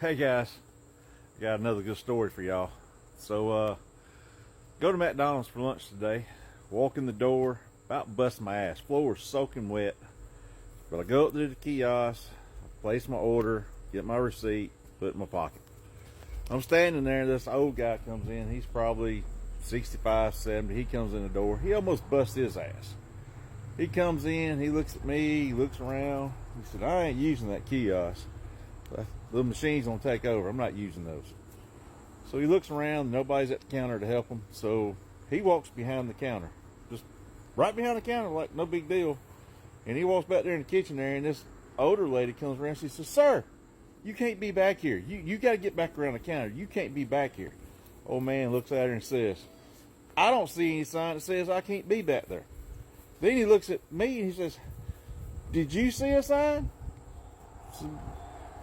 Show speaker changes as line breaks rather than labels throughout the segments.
Hey guys, I got another good story for y'all. So go to McDonald's for lunch today. Walk in the door, about bust my ass. Floor is soaking wet. But I go up to the kiosk, place my order, get my receipt, put it in my pocket. I'm standing there, this old guy comes in. He's probably 65, 70. He comes in the door. He almost busts his ass. He comes in, he looks at me, he looks around. He said, I ain't using that kiosk. The machine's gonna take over. I'm not using those. So he looks around, nobody's at the counter to help him. So he walks behind the counter, just right behind the counter, like no big deal. And he walks back there in the kitchen there, and this older lady comes around. She says, sir, you can't be back here. You got to get back around the counter. You can't be back here. Old man looks at her and says, I don't see any sign that says I can't be back there. Then he looks at me and he says, did you see a sign?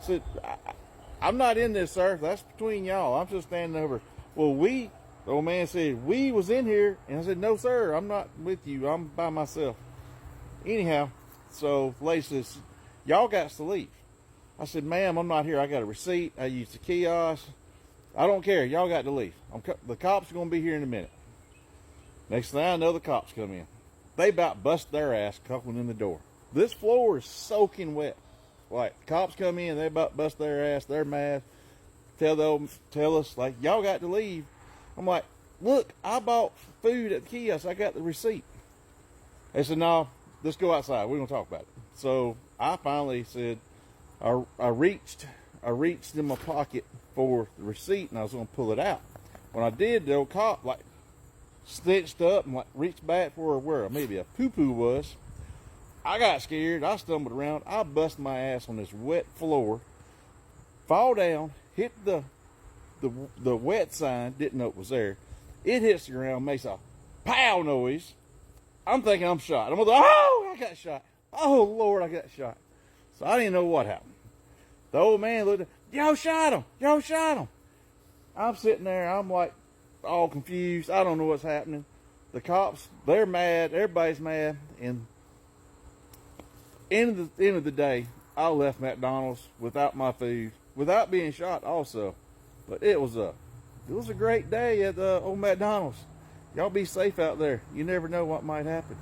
Said, I'm not in this, sir. That's between y'all. I'm just standing over. Well, the old man said, we was in here. And I said, no, sir, I'm not with you. I'm by myself. Anyhow, so the lady says, y'all got to leave. I said, ma'am, I'm not here. I got a receipt. I used the kiosk. I don't care. Y'all got to leave. The cops are going to be here in a minute. Next thing I know, the cops come in. They about bust their ass coming in the door. This floor is soaking wet. Like, cops come in, they about bust their ass. They're mad. Tell us, like, y'all got to leave. I'm like, look, I bought food at the kiosk. I got the receipt. They said, no, let's go outside. We're going to talk about it. So I finally said, I reached in my pocket for the receipt, and I was going to pull it out. When I did, the old cop, like, stitched up and, like, reached back for where maybe a poo-poo was. I got scared. I stumbled around. I busted my ass on this wet floor. Fall down, hit the wet sign. Didn't know it was there. It hits the ground, makes a pow noise. I'm thinking I'm shot. I'm like, oh, I got shot. Oh, Lord, I got shot. So I didn't know what happened. The old man looked at, y'all shot him. Y'all shot him. I'm sitting there. I'm like all confused. I don't know what's happening. The cops, they're mad. Everybody's mad. And end of the day, I left McDonald's without my food, without being shot also. But it was a great day at old McDonald's. Y'all be safe out there. You never know what might happen.